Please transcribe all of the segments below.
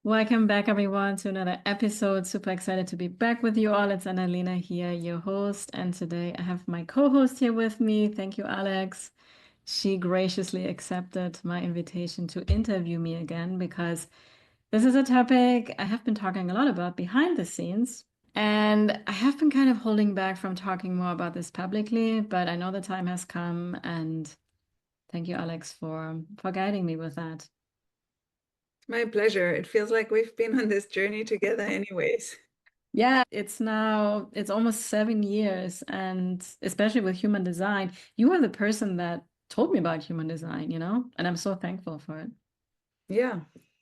Welcome back, everyone, to another episode. Super excited to be back with you all. It's Analena here, your host. And today I have my co-host here with me. Thank you, Alex. She graciously accepted my invitation to interview me again because this is a topic I have been talking a lot about behind the scenes. And I have been kind of holding back from talking more about this publicly, but I know the time has come. And thank you, Alex, for guiding me with that. My pleasure. It feels like we've been on this journey together anyways. Yeah, it's almost 7 years. And especially with human design, you are the person that told me about human design, and I'm so thankful for it. Yeah.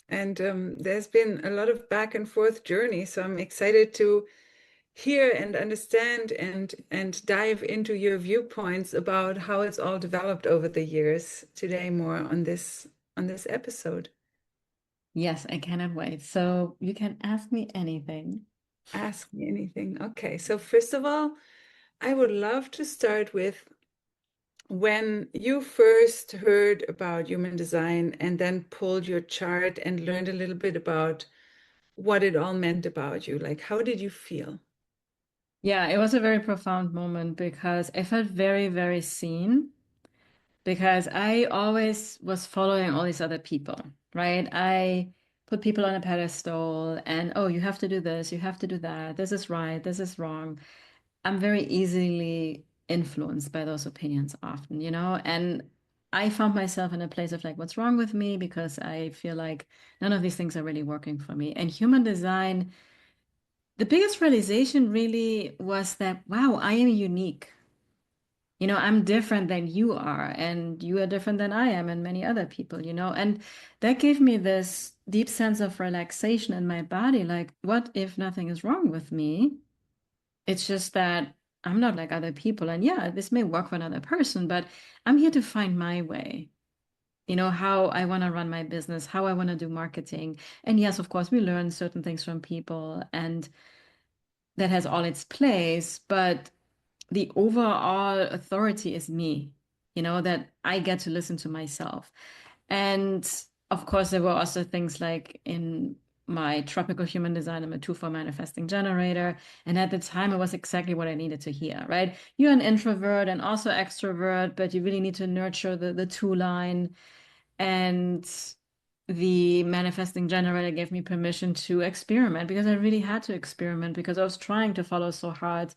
And there's been a lot of back and forth journey. So I'm excited to hear and understand and dive into your viewpoints about how it's all developed over the years today more on this episode. Yes, I cannot wait. So you can ask me anything. Ask me anything. Okay. So first of all, I would love to start with when you first heard about human design and then pulled your chart and learned a little bit about what it all meant about you, like how did you feel? Yeah, it was a very profound moment because I felt very, very seen because I always was following all these other people, right? I put people on a pedestal and, oh, you have to do this, you have to do that. This is right, this is wrong. I'm very easily influenced by those opinions often, and I found myself in a place of like, what's wrong with me? Because I feel like none of these things are really working for me. And human design, the biggest realization really was that, wow, I am unique. I'm different than you are, and you are different than I am, and many other people, and that gave me this deep sense of relaxation in my body. Like, what if nothing is wrong with me? It's just that I'm not like other people. And yeah, this may work for another person, but I'm here to find my way, how I want to run my business, how I want to do marketing. And yes, of course, we learn certain things from people, and that has all its place. But the overall authority is me, that I get to listen to myself. And of course, there were also things like in my tropical human design, I'm a 2-4 manifesting generator. And at the time, it was exactly what I needed to hear, right? You're an introvert and also extrovert, but you really need to nurture the two line. And the manifesting generator gave me permission to experiment because I really had to experiment because I was trying to follow so hard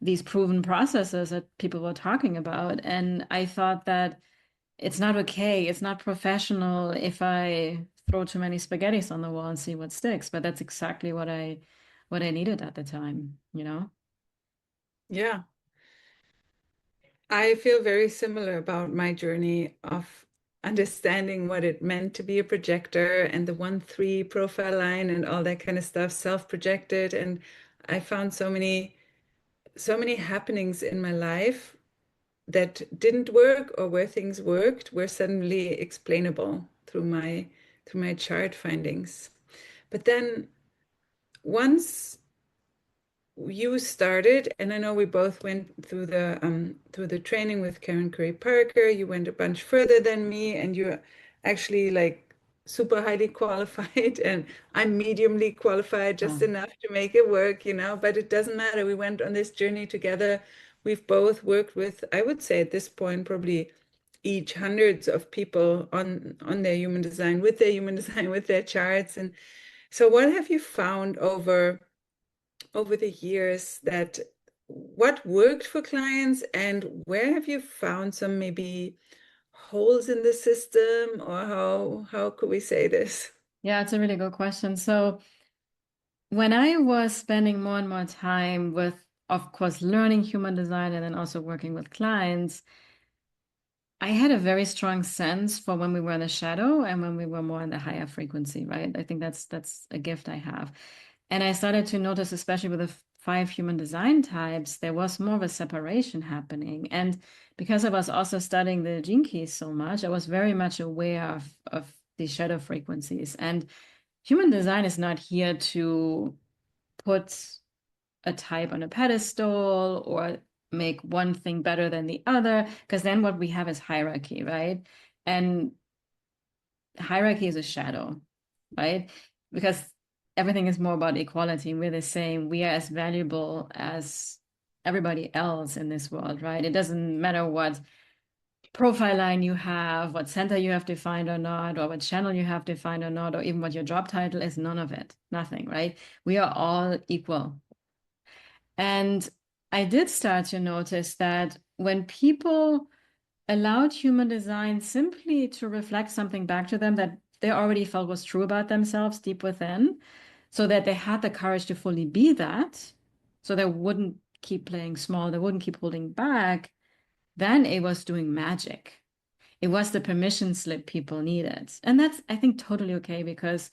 these proven processes that people were talking about. And I thought that it's not okay, it's not professional if I throw too many spaghettis on the wall and see what sticks. But that's exactly what I needed at the time. Yeah, I feel very similar about my journey of understanding what it meant to be a projector and the 1-3 profile line and all that kind of stuff, self-projected. And I found so many happenings in my life that didn't work or where things worked were suddenly explainable through my chart findings. But then once you started, and I know we both went through the training with Karen Curry Parker. You went a bunch further than me, and you're actually like super highly qualified, and I'm mediumly qualified, just Oh, enough to make it work. But it doesn't matter. We went on this journey together. We've both worked with, I would say at this point, probably each hundreds of people on their human design, with their human design, with their charts. And so what have you found over the years that what worked for clients and where have you found some maybe holes in the system, or how could we say this? yeah, it's a really good question. So when I was spending more and more time with, of course, learning human design and then also working with clients, I had a very strong sense for when we were in the shadow and when we were more in the higher frequency, right? I think that's a gift I have. And I started to notice, especially with the 5 human design types, there was more of a separation happening. And because I was also studying the gene keys so much, I was very much aware of the shadow frequencies. And human design is not here to put a type on a pedestal or make one thing better than the other, because then what we have is hierarchy, right? And hierarchy is a shadow, right? because everything is more about equality. We're the same. We are as valuable as everybody else in this world, right? It doesn't matter what profile line you have, what center you have defined or not, or what channel you have defined or not, or even what your job title is, none of it, nothing, right? We are all equal. And I did start to notice that when people allowed human design simply to reflect something back to them that they already felt was true about themselves deep within, so that they had the courage to fully be that, so they wouldn't keep playing small, they wouldn't keep holding back, then it was doing magic. It was the permission slip people needed. And that's, I think, totally okay because,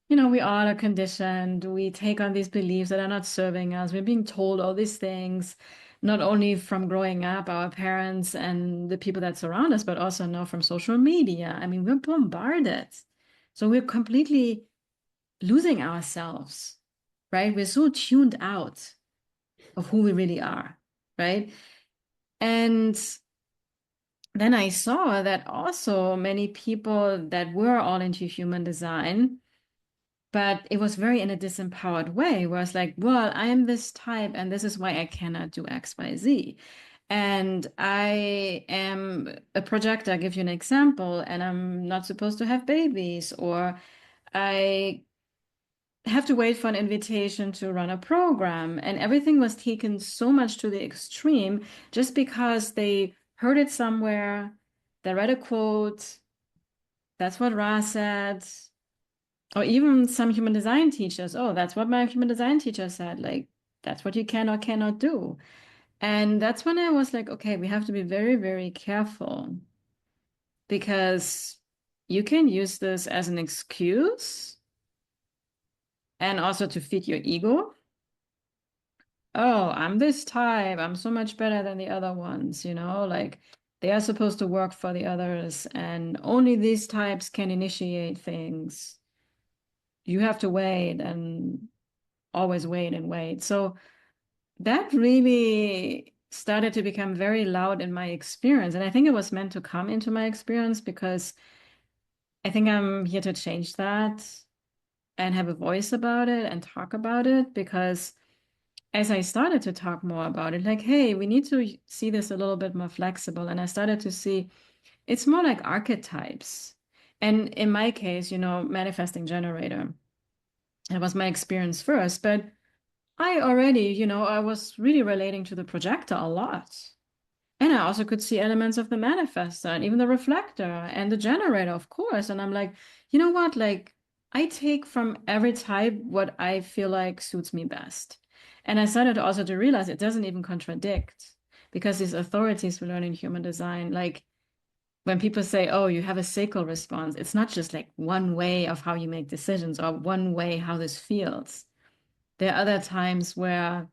we all are conditioned. We take on these beliefs that are not serving us. We're being told all these things, not only from growing up, our parents and the people that surround us, but also now from social media. I mean, we're bombarded. So we're completely losing ourselves, right? We're so tuned out of who we really are, right? And then I saw that also many people that were all into human design, but it was very in a disempowered way, where it's like, well, I am this type, and this is why I cannot do X, Y, Z. And I am a projector, I'll give you an example, and I'm not supposed to have babies, or I have to wait for an invitation to run a program. And everything was taken so much to the extreme just because they heard it somewhere, they read a quote, that's what Ra said, or even some human design teachers, oh, that's what my human design teacher said. Like, that's what you can or cannot do. And that's when I was like, okay, we have to be very, very careful because you can use this as an excuse and also to feed your ego. Oh, I'm this type. I'm so much better than the other ones, like they are supposed to work for the others, and only these types can initiate things. You have to wait and always wait and wait. So that really started to become very loud in my experience. And I think it was meant to come into my experience because I think I'm here to change that and have a voice about it and talk about it because as I started to talk more about it, like, hey, we need to see this a little bit more flexible. And I started to see it's more like archetypes. And in my case, manifesting generator, that was my experience first. But I already, I was really relating to the projector a lot. And I also could see elements of the manifestor and even the reflector and the generator, of course. And I'm like, you know what? Like, I take from every type what I feel like suits me best. And I started also to realize it doesn't even contradict because these authorities we learn in human design, like when people say, oh, you have a sacral response, it's not just like one way of how you make decisions or one way how this feels. There are other times where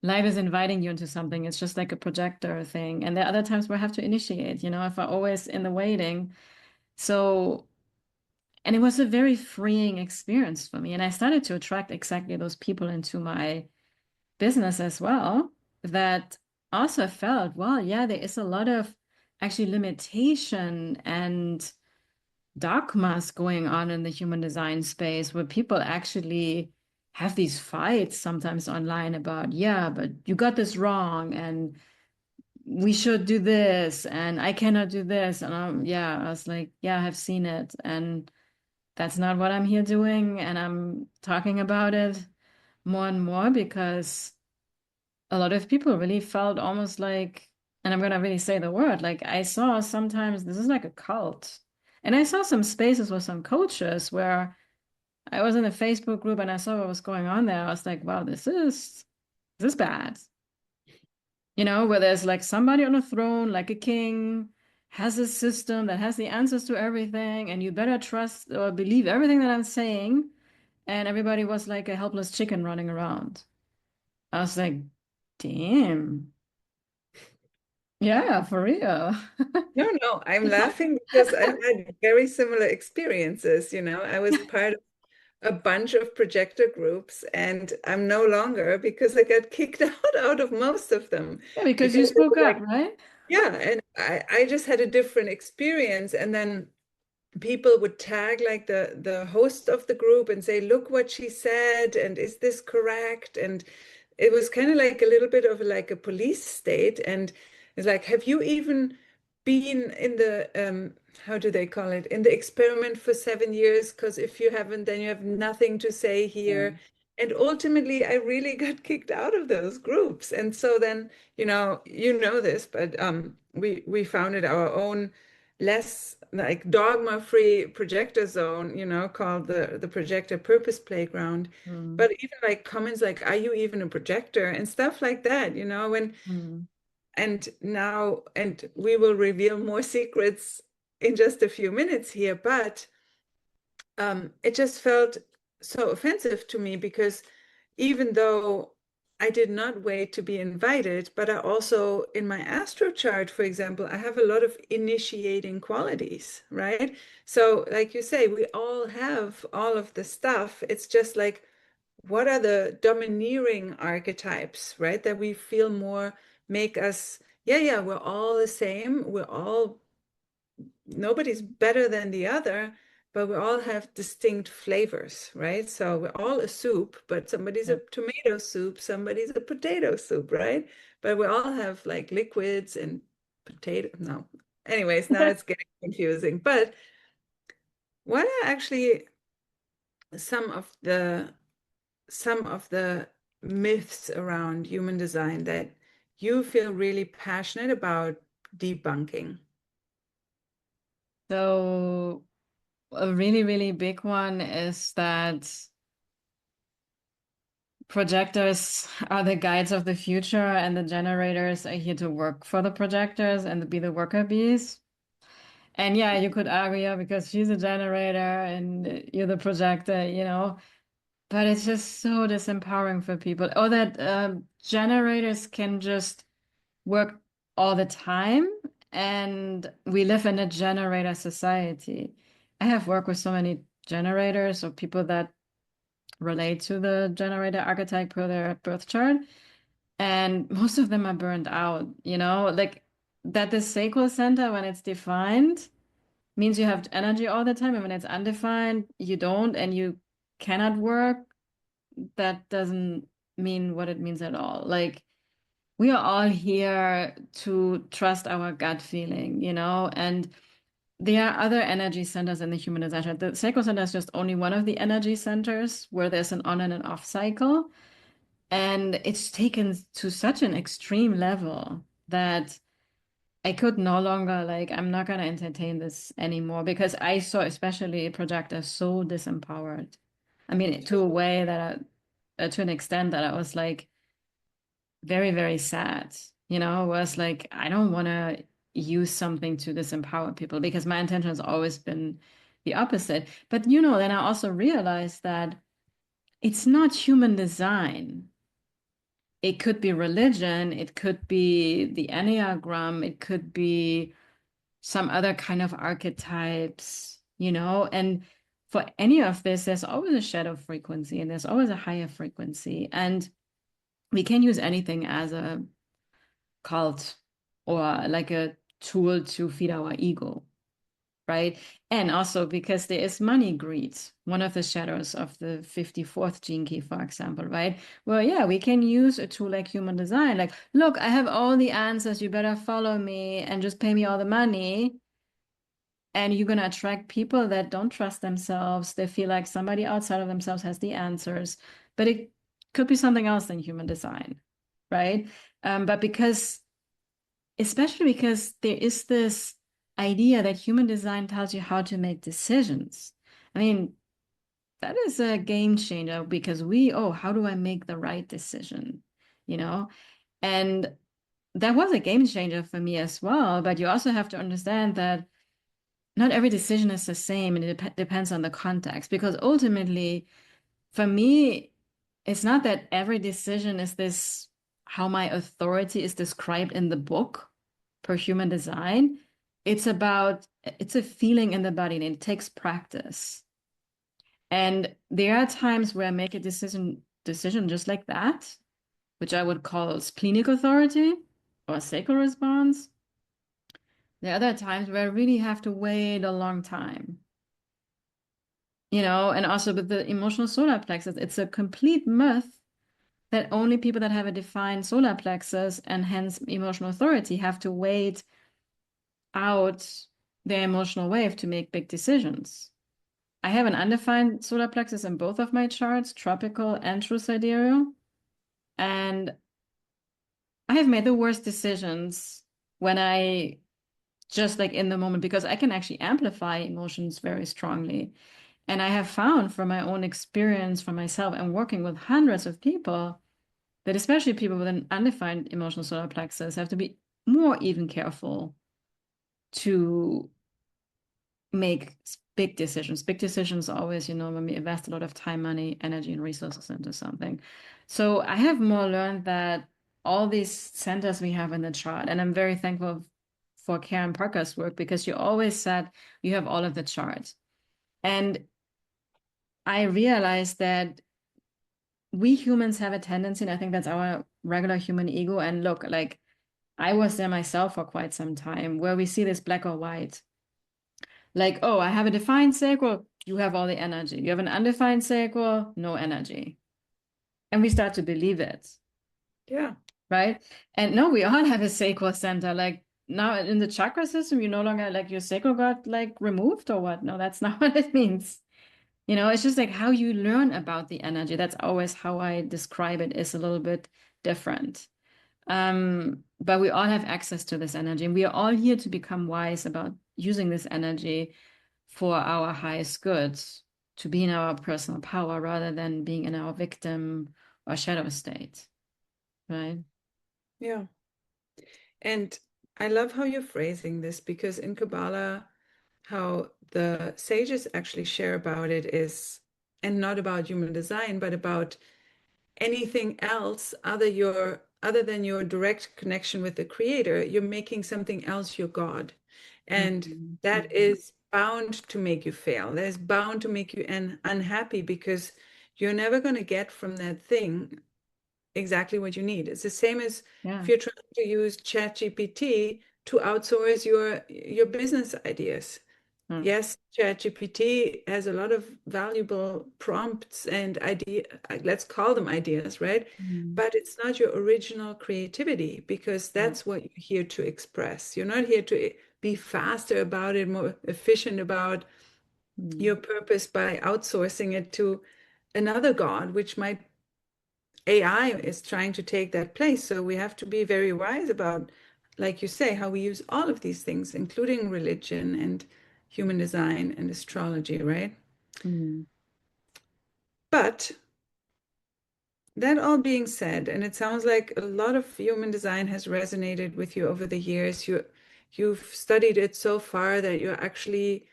life is inviting you into something. It's just like a projector thing. And there are other times where I have to initiate, if I'm always in the waiting. So, and it was a very freeing experience for me. And I started to attract exactly those people into my business as well that also felt, well, yeah, there is a lot of actually limitation and dogmas going on in the human design space where people actually have these fights sometimes online about, yeah, but you got this wrong and we should do this and I cannot do this. And yeah, I was like, yeah, I have seen it. And that's not what I'm here doing. And I'm talking about it more and more because a lot of people really felt almost like, and I'm gonna really say the word, like I saw sometimes this is like a cult. And I saw some spaces with some coaches where I was in a Facebook group and I saw what was going on there. I was like, wow, this is bad. Where there's like somebody on a throne, like a king, has a system that has the answers to everything, and you better trust or believe everything that I'm saying. And everybody was like a helpless chicken running around. I was like, damn. Yeah, for real. No, no, I'm laughing because I had very similar experiences. I was part of a bunch of projector groups, and I'm no longer because I got kicked out of most of them Yeah, because you because they spoke were up, like, right? yeah, and I just had a different experience. And then people would tag like the host of the group and say, look what she said, and is this correct? And it was kind of like a little bit of like a police state. And it's like, have you even been in the how do they call it, in the experiment for 7 years? Because if you haven't, then you have nothing to say Yeah. here. And ultimately, I really got kicked out of those groups. And so then, you know this, but we founded our own less like dogma-free projector zone, called the Projector Purpose Playground. Mm. But even like comments like, "Are you even a projector?" and stuff like that, Mm. and we will reveal more secrets in just a few minutes here, but it just felt so offensive to me because even though I did not wait to be invited, but I also, in my astro chart, for example, I have a lot of initiating qualities, right? So, like you say, we all have all of the stuff. It's just like, what are the domineering archetypes, right? That we feel more make us, yeah, yeah, we're all the same. Nobody's better than the other, but we all have distinct flavors, right? So we're all a soup, but somebody's a Yeah. tomato soup, somebody's a potato soup, right? But we all have like liquids and potato. No. Anyways, now it's getting confusing. But what are actually some of the some of the myths around human design that you feel really passionate about debunking? So a really, really big one is that projectors are the guides of the future, and the generators are here to work for the projectors and be the worker bees. And yeah, you could argue because she's a generator and you're the projector, but it's just so disempowering for people. Or that generators can just work all the time, and we live in a generator society. I have worked with so many generators or people that relate to the generator archetype per their birth chart, and most of them are burned out, like that the sacral center, when it's defined, means you have energy all the time, and when it's undefined, you don't, and you cannot work. That doesn't mean what it means at all. Like, we are all here to trust our gut feeling, and there are other energy centers in the human design chart. The sacral center is just only one of the energy centers where there's an on and an off cycle. And it's taken to such an extreme level that I could no longer, like, I'm not going to entertain this anymore because I saw especially projectors so disempowered. I mean, to a way that to an extent that I was like very, very sad, was like, I don't want to use something to disempower people because my intention has always been the opposite. But, then I also realized that it's not human design. It could be religion, it could be the Enneagram, it could be some other kind of archetypes, and for any of this, there's always a shadow frequency and there's always a higher frequency. And we can use anything as a cult or like a tool to feed our ego, right? And also because there is money greed, one of the shadows of the 54th gene key, for example, right? Well, yeah, we can use a tool like human design. Like, look, I have all the answers. You better follow me and just pay me all the money. And you're going to attract people that don't trust themselves. They feel like somebody outside of themselves has the answers, but it could be something else than human design, right? But especially because there is this idea that human design tells you how to make decisions. I mean, that is a game changer because how do I make the right decision? You know? And that was a game changer for me as well. But you also have to understand that not every decision is the same and it depends on the context. Because ultimately, for me, it's not that every decision is this how my authority is described in the book per human design. It's a feeling in the body and it takes practice. And there are times where I make a decision just like that, which I would call splenic authority or sacral response. There are other times where I really have to wait a long time. and also with the emotional solar plexus, it's a complete myth that only people that have a defined solar plexus and hence emotional authority have to wait out their emotional wave to make big decisions. I have an undefined solar plexus in both of my charts, tropical and true sidereal. And I have made the worst decisions when I just like in the moment, because I can actually amplify emotions very strongly. And I have found from my own experience for myself and working with hundreds of people that especially people with an undefined emotional solar plexus have to be more even careful to make big decisions. Big decisions always, when we invest a lot of time, money, energy, and resources into something. So I have more learned that all these centers we have in the chart, and I'm very thankful for Karen Parker's work because she always said you have all of the charts. And I realized that we humans have a tendency, and I think that's our regular human ego. And look, like I was there myself for quite some time, where we see this black or white. Like, oh, I have a defined sacral, you have all the energy. You have an undefined sacral, no energy. And we start to believe it, Yeah. right? And no, we all have a sacral center. Like now in the chakra system, you no longer like your sacral got like removed or what? No, that's not what it means. It's just like how you learn about the energy. That's always how I describe it, is a little bit different. But we all have access to this energy, and we are all here to become wise about using this energy for our highest good, to be in our personal power rather than being in our victim or shadow state, right? Yeah. And I love how you're phrasing this because in Kabbalah, how the sages actually share about it is, and not about human design, but about anything else other than your direct connection with the creator, you're making something else your God. And Mhm. that is bound to make you fail. That is bound to make you unhappy because you're never going to get from that thing exactly what you need. It's the same as if Yeah. you're trying to use ChatGPT to outsource your business ideas. Mm. Yes, ChatGPT has a lot of valuable prompts and let's call them ideas, right? Mm. But it's not your original creativity because Yeah. that's what you're here to express. You're not here to be faster about it, more efficient about your Mm. purpose by outsourcing it to another God, which might AI is trying to take that place. So we have to be very wise about, like you say, how we use all of these things, including religion and human design and astrology, right? Mm. But that all being said, and it sounds like a lot of human design has resonated with you over the years. You've studied it so far that you're actually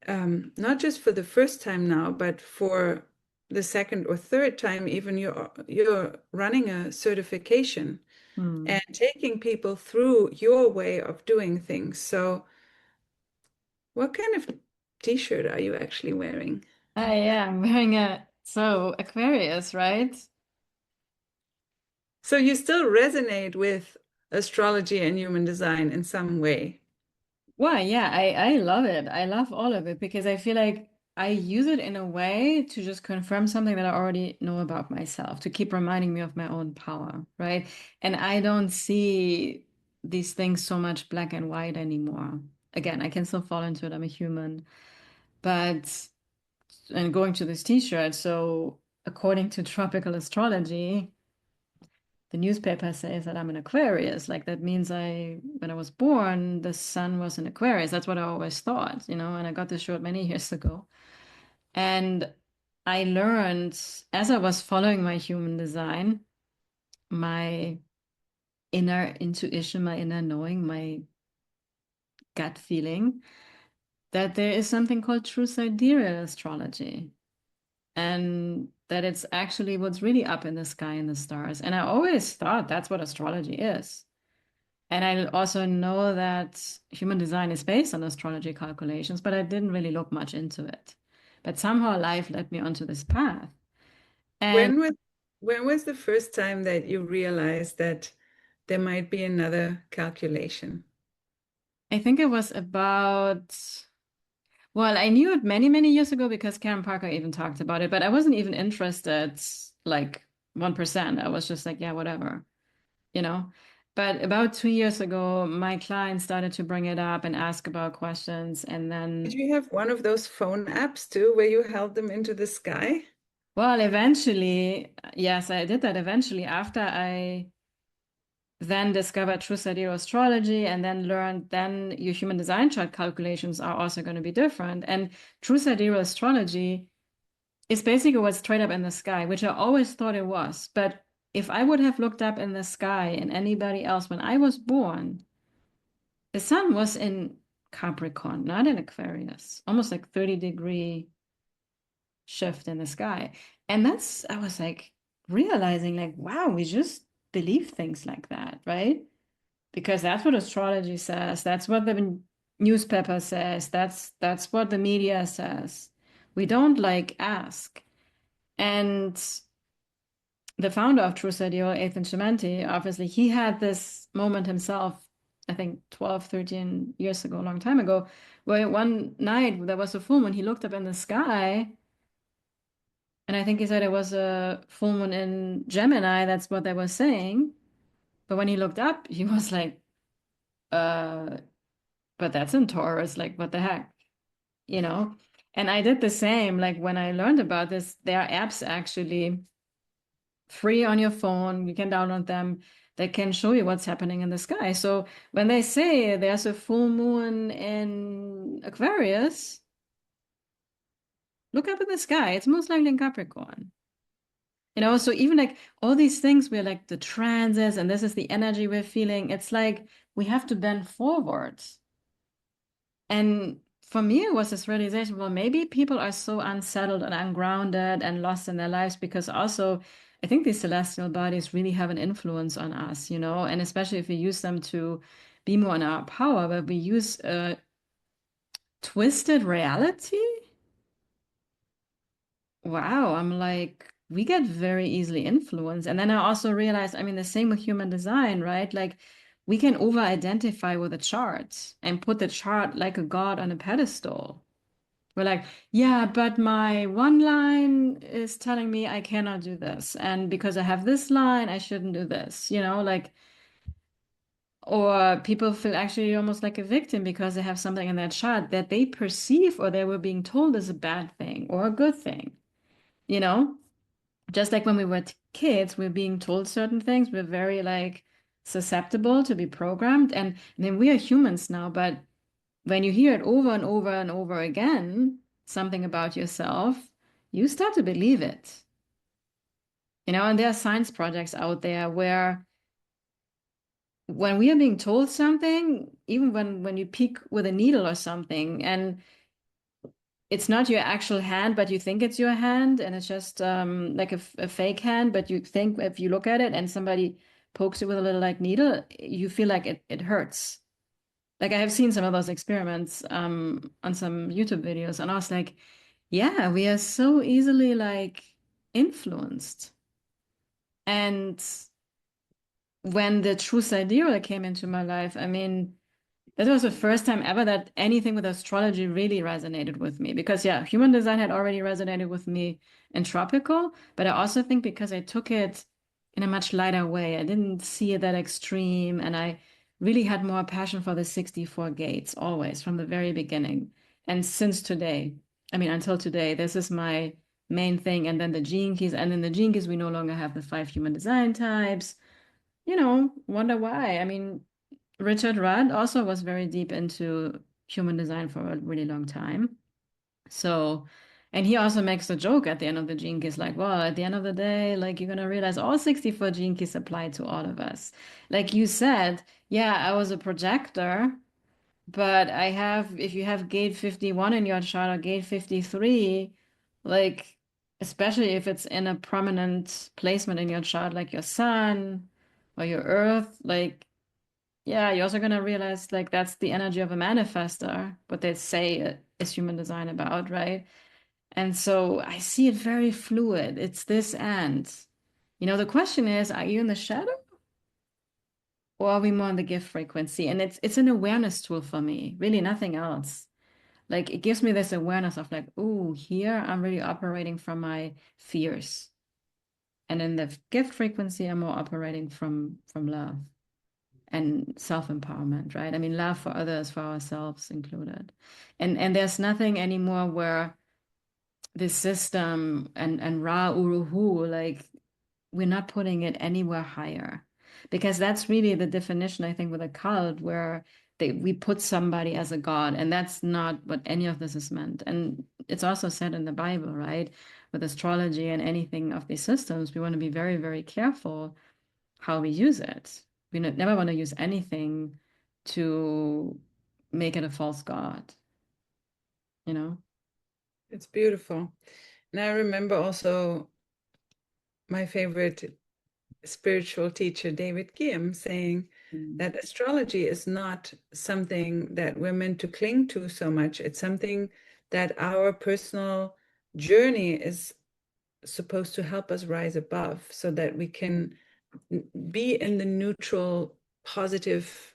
not just for the first time now, but for the second or third time, even you're running a certification Mm. and taking people through your way of doing things. So, what kind of t-shirt are you actually wearing? Yeah, I'm wearing Aquarius, right? So, you still resonate with astrology and human design in some way. Well, yeah, I love it. I love all of it because I feel like I use it in a way to just confirm something that I already know about myself, to keep reminding me of my own power, right? And I don't see these things so much black and white anymore. Again, I can still fall into it. I'm a human. But, and going to this t-shirt, so according to tropical astrology, the newspaper says that I'm an Aquarius. Like that means when I was born, the sun was in Aquarius. That's what I always thought, and I got this shirt many years ago. And I learned as I was following my human design, my inner intuition, my inner knowing, my gut feeling, that there is something called true sidereal astrology. And that it's actually what's really up in the sky in the stars. And I always thought that's what astrology is. And I also know that human design is based on astrology calculations, but I didn't really look much into it. But somehow life led me onto this path. And When was when was the first time that you realized that there might be another calculation? I think it was Well, I knew it many, many years ago because Karen Parker even talked about it, but I wasn't even interested like 1%. I was just like, yeah, whatever, you know? But about 2 years ago, my client started to bring it up and ask about questions. And Did then, you have one of those phone apps too, where you held them into the sky? well, eventually, yes, I did that eventually after I then discovered true sidereal astrology and then learned then your human design chart calculations are also going to be different. And true sidereal astrology is basically what's straight up in the sky, which I always thought it was. But if I would have looked up in the sky and anybody else when I was born, the sun was in Capricorn, not in Aquarius, almost like 30-degree shift in the sky. And that's, I was like realizing, like, wow, we just believe things like that, right? Because that's what astrology says. That's what the newspaper says. That's what the media says. We don't like ask. And the founder of True Studio, Ethan Chimenti, obviously he had this moment himself, I think 12, 13 years ago, a long time ago, where one night there was a full moon. He looked up in the sky, and I think he said it was a full moon in Gemini. That's what they were saying. But when he looked up, he was like, uh, but that's in Taurus. Like, what the heck? You know? And I did the same. Like, when I learned about this, there are apps actually free on your phone. You can download them. They can show you what's happening in the sky. So when they say there's a full moon in Aquarius, look up in the sky. It's most likely in Capricorn. So even like all these things, we're like the transits, and this is the energy we're feeling. It's like we have to bend forward. And for me, it was this realization, well, maybe people are so unsettled and ungrounded and lost in their lives because also I think these celestial bodies really have an influence on us, and especially if we use them to be more in our power, but we use a twisted reality. Wow, I'm like, we get very easily influenced. And then I also realized, I mean, the same with human design, right? Like, we can over-identify with a chart and put the chart like a god on a pedestal. We're like, yeah, but my one line is telling me I cannot do this. And because I have this line, I shouldn't do this, like, or people feel actually almost like a victim because they have something in their chart that they perceive or they were being told is a bad thing or a good thing, you know? Just like when we were kids, we're being told certain things, we're very like susceptible to be programmed. And then we are humans now, but when you hear it over and over and over again, something about yourself, you start to believe it. And there are science projects out there where when we are being told something, even when you peek with a needle or something, and it's not your actual hand, but you think it's your hand, and it's just like a fake hand, but you think if you look at it and somebody pokes you with a little like needle, you feel like it hurts. Like I have seen some of those experiments on some YouTube videos, and I was like, yeah, we are so easily like influenced. And when the true sidereal came into my life, I mean, that was the first time ever that anything with astrology really resonated with me. Because yeah, human design had already resonated with me in tropical, but I also think because I took it in a much lighter way, I didn't see it that extreme, and I really had more passion for the 64 gates always from the very beginning. And since today, I mean, until today, this is my main thing. And then the gene keys, and in the gene keys, we no longer have the 5 human design types. Wonder why. I mean, Richard Rudd also was very deep into human design for a really long time. So, and he also makes the joke at the end of the gene keys, like, well, at the end of the day, like you're gonna realize all 64 gene keys apply to all of us. Like you said, yeah, I was a projector, but if you have gate 51 in your chart or gate 53, like, especially if it's in a prominent placement in your chart, like your sun or your earth, like, yeah, you're also gonna realize like that's the energy of a manifester, what they say is human design about, right? And so I see it very fluid. It's this and. The question is, are you in the shadow or are we more on the gift frequency? And it's an awareness tool for me, really nothing else. Like it gives me this awareness of like, oh, here I'm really operating from my fears. And in the gift frequency, I'm more operating from love and self-empowerment, right? I mean, love for others, for ourselves included. And there's nothing anymore where this system and Ra Uruhu, like we're not putting it anywhere higher. Because that's really the definition, I think, with a cult where we put somebody as a god, and that's not what any of this is meant. And it's also said in the Bible, right? With astrology and anything of these systems, we want to be very, very careful how we use it. We never want to use anything to make it a false god, you know? It's beautiful. And I remember also my favorite spiritual teacher, David Guillaume, saying Mm. that astrology is not something that we're meant to cling to so much. It's something that our personal journey is supposed to help us rise above so that we can be in the neutral, positive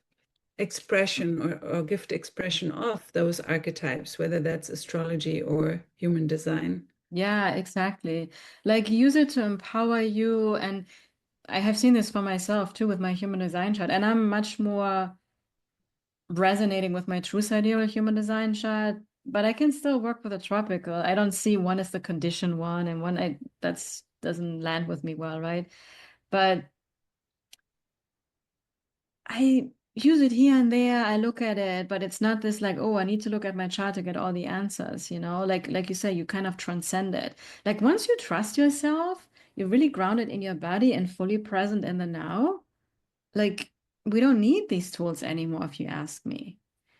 expression or gift expression of those archetypes, whether that's astrology or human design. Yeah, exactly. Like use it to empower you. And I have seen this for myself too with my human design chart. And I'm much more resonating with my true sidereal human design chart, but I can still work with a tropical. I don't see one as the condition one and one I that's doesn't land with me well, right? But I use it here and there. I look at it, but it's not this like, oh, I need to look at my chart to get all the answers, you know? Like you say, you kind of transcend it. Like once you trust yourself, you're really grounded in your body and fully present in the now. Like we don't need these tools anymore, if you ask me.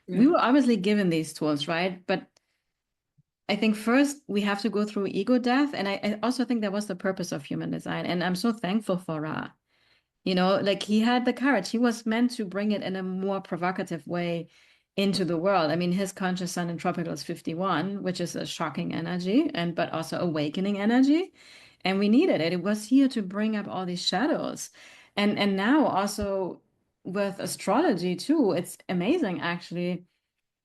We Yeah. were obviously given these tools, right? But I think first we have to go through ego death. And I also think that was the purpose of human design. And I'm so thankful for Ra. You know, like he had the courage. He was meant to bring it in a more provocative way into the world. I mean, his conscious sun in tropical is 51, which is a shocking energy and but also awakening energy. And we needed it. It was here to bring up all these shadows. And now also with astrology too, it's amazing actually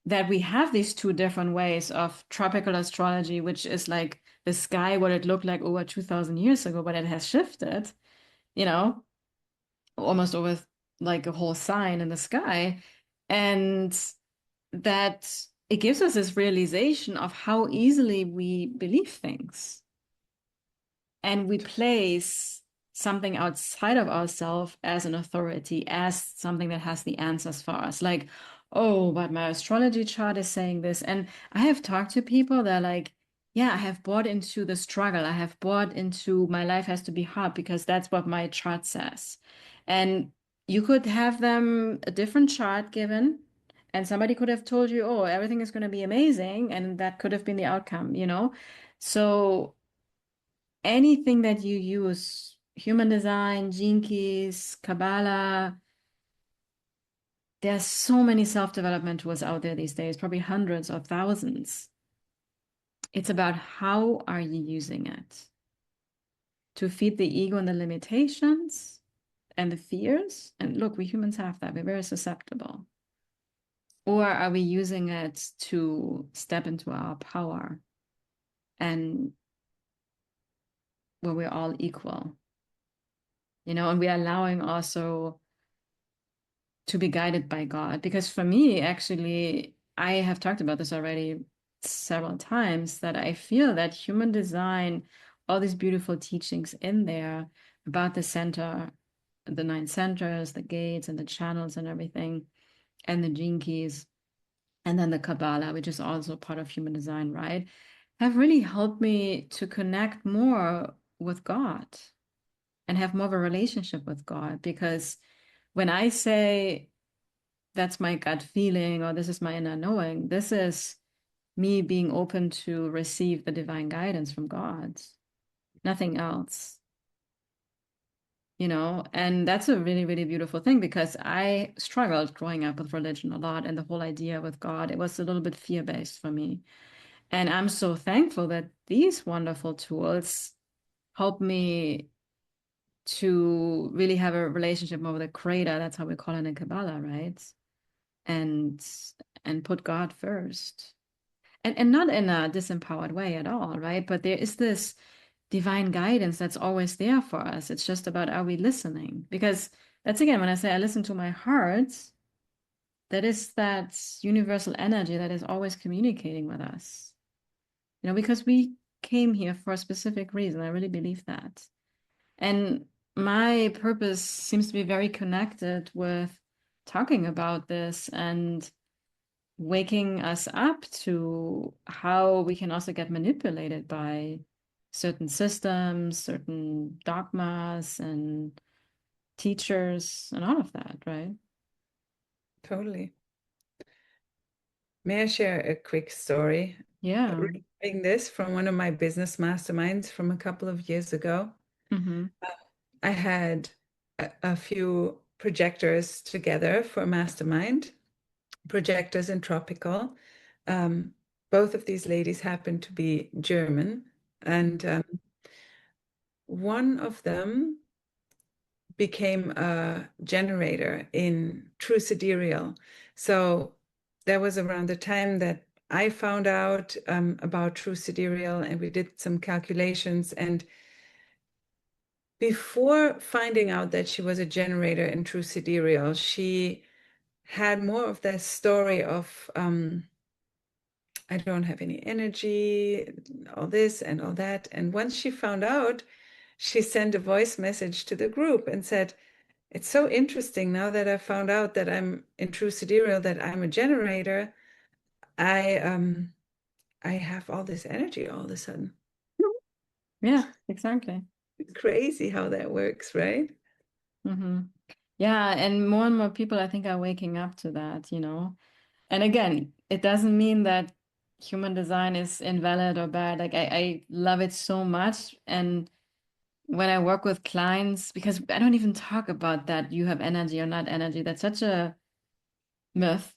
that we have these two different ways of tropical astrology, which is like the sky, what it looked like over 2000 years ago, but it has shifted, you know, almost over like a whole sign in the sky. And that it gives us this realization of how easily we believe things and we place something outside of ourselves as an authority, as something that has the answers for us. Like, oh, but my astrology chart is saying this. And I have talked to people that are like, yeah, I have bought into the struggle. I have bought into my life has to be hard because that's what my chart says. And you could have them a different chart given, and somebody could have told you, oh, everything is going to be amazing. And that could have been the outcome, you know? So anything that you use, human design, gene keys, Kabbalah, there's so many self-development tools out there these days, probably hundreds or thousands. It's about how are you using it to feed the ego and the limitations and the fears. And look, we humans have that. We're very susceptible. Or are we using it to step into our power and where we're all equal, you know, and we're allowing also to be guided by God. Because for me, actually, I have talked about this already several times that I feel that human design, all these beautiful teachings in there about the center, the nine centers, the gates and the channels and everything, and the gene keys, and then the Kabbalah, which is also part of human design, right? Have really helped me to connect more with God and have more of a relationship with God. Because when I say that's my gut feeling or this is my inner knowing, this is me being open to receive the divine guidance from God, nothing else, you know? And that's a really, really beautiful thing because I struggled growing up with religion a lot and the whole idea with God, it was a little bit fear-based for me. And I'm so thankful that these wonderful tools help me to really have a relationship more with the creator. That's how we call it in Kabbalah, right? And put God first. and not in a disempowered way at all, right? But there is this divine guidance that's always there for us. It's just about, are we listening? Because that's again, when I say I listen to my heart, that is that universal energy that is always communicating with us. Because we came here for a specific reason. I really believe that. And my purpose seems to be very connected with talking about this and waking us up to how we can also get manipulated by certain systems, certain dogmas, and teachers, and all of that, right? Totally. May I share a quick story? Yeah. Remembering this from one of my business masterminds from a couple of years ago. Mm-hmm. I had a few projectors together for a mastermind, projectors and tropical. Um, Both of these ladies happened to be German, and one of them became a generator in true sidereal. So that was around the time that I found out about true sidereal, and we did some calculations. And before finding out that she was a generator in true sidereal, she had more of that story of I don't have any energy, all this and all that. And once she found out, she sent a voice message to the group and said, "It's so interesting now that I found out that I'm in true sidereal, that I'm a generator. I have all this energy all of a sudden." Yeah, exactly. It's crazy how that works, right? Mm-hmm. Yeah, and more people I think are waking up to that. And again, it doesn't mean that human design is invalid or bad. Like I love it so much. And when I work with clients, because I don't even talk about that you have energy or not energy, that's such a myth,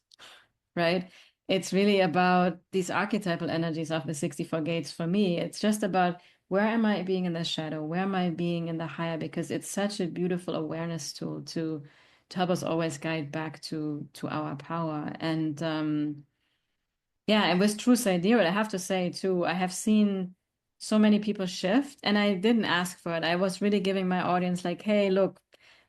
right? It's really about these archetypal energies of the 64 gates for me. It's just about where am I being in the shadow? Where am I being in the higher? Because it's such a beautiful awareness tool to help us always guide back to our power. And yeah, and with True Sidereal, I have to say too, I have seen so many people shift, and I didn't ask for it. I was really giving my audience like, hey, look,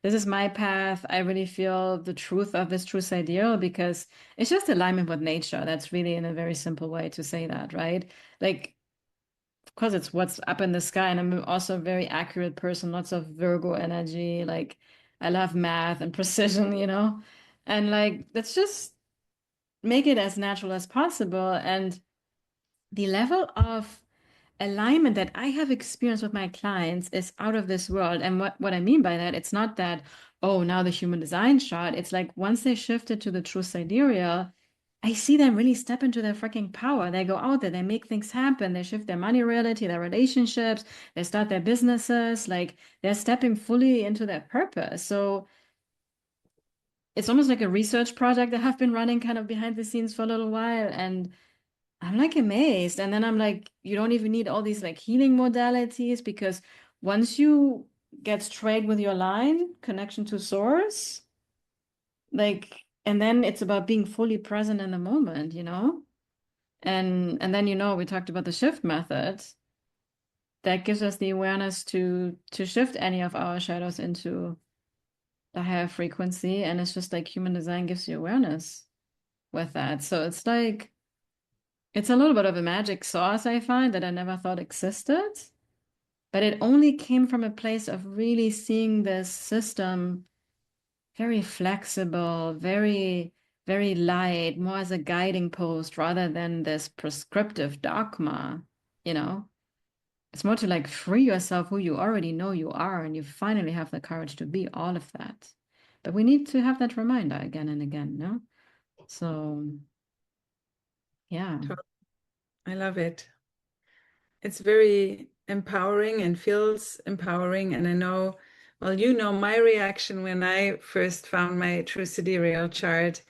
this is my path. I really feel the truth of this True Sidereal because it's just alignment with nature. That's really in a very simple way to say that, right? Like, of course, it's what's up in the sky, and I'm also a very accurate person, lots of Virgo energy. Like, I love math and precision. And like, let's just make it as natural as possible. And the level of alignment that I have experienced with my clients is out of this world. And what I mean by that, it's not that, oh, now the human design chart. It's like once they shifted to the true sidereal, I see them really step into their freaking power. They go out there, they make things happen, they shift their money reality, their relationships, they start their businesses, like they're stepping fully into their purpose. So it's almost like a research project that have been running kind of behind the scenes for a little while. And I'm like amazed. And then I'm like, you don't even need all these like healing modalities because once you get straight with your line, connection to source, like, and then it's about being fully present in the moment. And then we talked about the shift method. That gives us the awareness to shift any of our shadows into the higher frequency. And it's just like human design gives you awareness with that. So it's like it's a little bit of a magic sauce I find that I never thought existed, but it only came from a place of really seeing this system very flexible, very, very light, more as a guiding post rather than this prescriptive dogma, you know? It's more to like free yourself who you already know you are, and you finally have the courage to be all of that. But we need to have that reminder again and again, no? So, yeah. I love it. It's very empowering and feels empowering. And I know, well, you know, my reaction when I first found my true sidereal chart,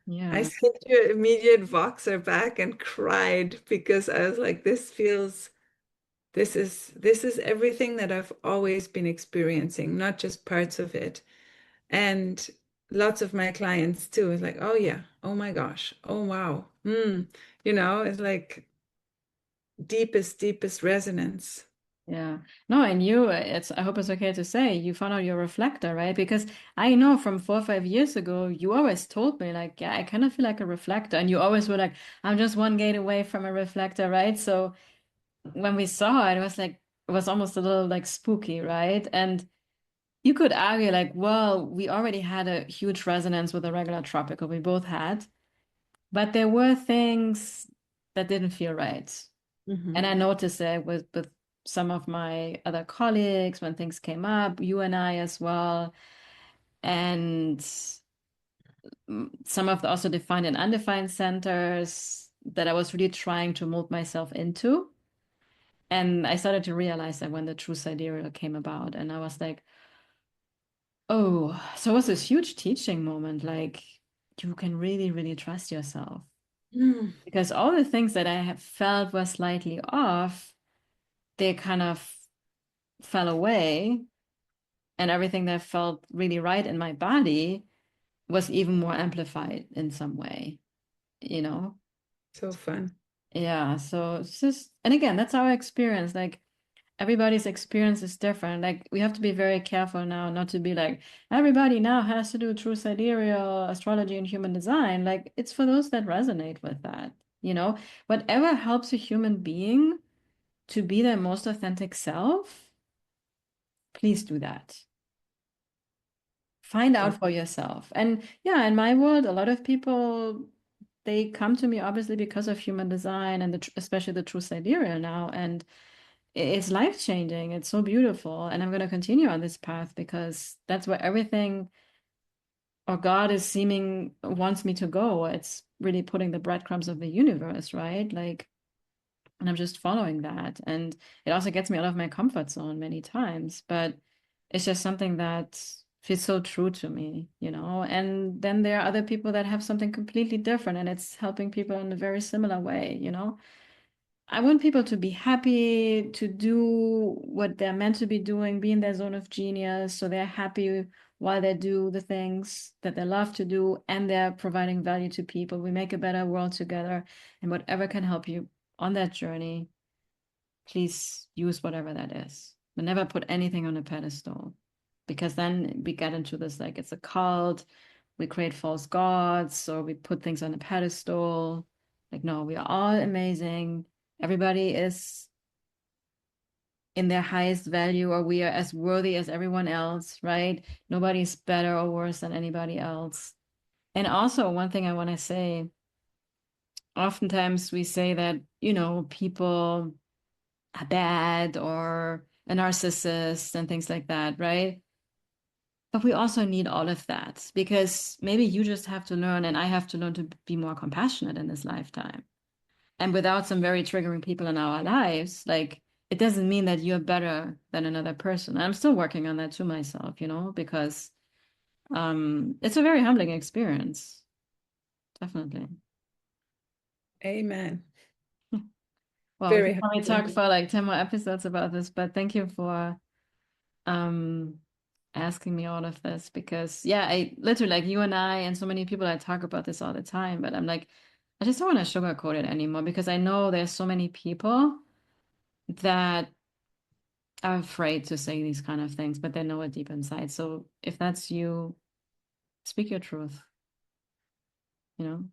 I Yeah. sent you an immediate Voxer back and cried because I was like, this is everything that I've always been experiencing, not just parts of it. And lots of my clients too is like, oh yeah, oh my gosh, oh wow. Mm. You know, it's like deepest, deepest resonance. Yeah. No, and you, it's, I hope it's okay to say, you found out your reflector, right? Because I know from 4 or 5 years ago, you always told me, like, yeah, I kind of feel like a reflector. And you always were like, I'm just one gate away from a reflector, right? So when we saw it, it was like, it was almost a little like spooky, right? And you could argue, like, well, we already had a huge resonance with the regular tropical, we both had, but there were things that didn't feel right. And Hmm. I noticed it with some of my other colleagues when things came up, you and I as well. And some of the also defined and undefined centers that I was really trying to mold myself into. And I started to realize that when the true sidereal came about, and I was like, oh, so it was this huge teaching moment. Like, you can really, really trust yourself. Mm. Because all the things that I have felt were slightly off, they kind of fell away, and everything that felt really right in my body was even more amplified in some way, you know? So fun. Yeah, so it's just, and again, that's our experience. Like, everybody's experience is different. Like, we have to be very careful now not to be like, everybody now has to do true sidereal astrology and human design. Like, it's for those that resonate with that, you know? Whatever helps a human being to be their most authentic self, please do that. Find Yeah. out for yourself. And yeah, in my world, a lot of people, they come to me obviously because of human design and especially the true sidereal now. And it's life changing. It's so beautiful. And I'm going to continue on this path because that's where everything or God is seeming wants me to go. It's really putting the breadcrumbs of the universe, right? Like, and I'm just following that. And it also gets me out of my comfort zone many times, but it's just something that feels so true to me, you know? And then there are other people that have something completely different and it's helping people in a very similar way, you know? I want people to be happy, to do what they're meant to be doing, be in their zone of genius, so they're happy while they do the things that they love to do and they're providing value to people. We make a better world together, and whatever can help you on that journey, please use whatever that is. But never put anything on a pedestal because then we get into this like it's a cult, we create false gods, or we put things on a pedestal. Like, no, we are all amazing. Everybody is in their highest value, or we are as worthy as everyone else, right? Nobody's better or worse than anybody else. And also, one thing I want to say, oftentimes we say that, people are bad or a narcissist and things like that, right? But we also need all of that because maybe you just have to learn, and I have to learn to be more compassionate in this lifetime. And without some very triggering people in our lives, like it doesn't mean that you're better than another person. I'm still working on that to myself, because it's a very humbling experience. Definitely. Amen. Well, we Very could probably talk humbling. for like 10 more episodes about this, but thank you for um asking me all of this because yeah, I literally like you and I and so many people I talk about this all the time, but I'm like, I just don't want to sugarcoat it anymore because I know there's so many people that are afraid to say these kind of things, but they know it deep inside. So if that's you, speak your truth, you know?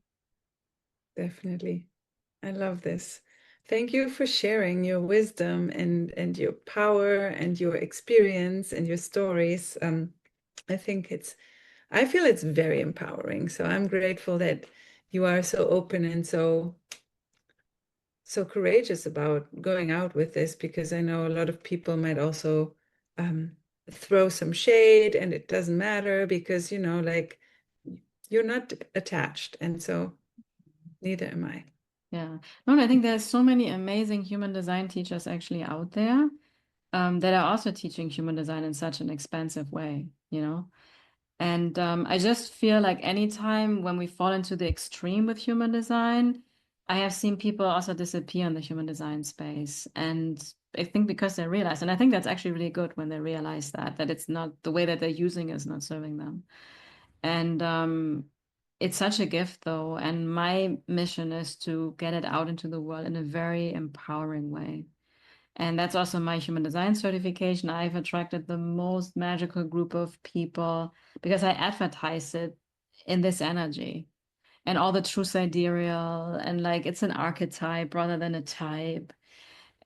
Definitely. I love this. Thank you for sharing your wisdom and your power and your experience and your stories. I think I feel it's very empowering. So I'm grateful that you are so open and so courageous about going out with this because I know a lot of people might also um, throw some shade and it doesn't matter because, like you're not attached. And so neither am I. Yeah. No, and I think there's so many amazing human design teachers actually out there that are also teaching human design in such an expansive way, you know? And I just feel like anytime when we fall into the extreme with human design, I have seen people also disappear in the human design space. And I think because they realize, and I think that's actually really good when they realize that it's not the way that they're using is not serving them. And it's such a gift though. And my mission is to get it out into the world in a very empowering way. And that's also my human design certification. I've attracted the most magical group of people because I advertise it in this energy and all the true sidereal and like it's an archetype rather than a type.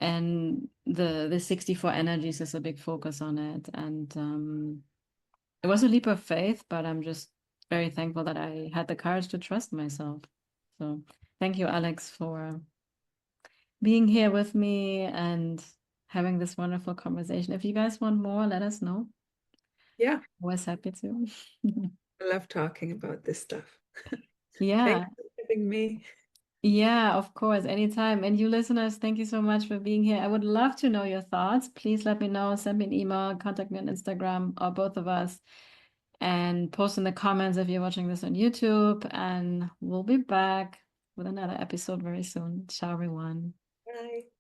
And the 64 energies is a big focus on it. And it was a leap of faith, but I'm just very thankful that I had the courage to trust myself. So thank you, Alex, for being here with me and having this wonderful conversation. If you guys want more, let us know. Yeah, Always happy to. I love talking about this stuff. Thanks Yeah, for having me. yeah, of course, anytime. And you listeners, thank you so much for being here. I would love to know your thoughts. Please let me know, send me an email, contact me on Instagram or both of us, and post in the comments if you're watching this on YouTube. And we'll be back with another episode very soon. Ciao, everyone. Bye.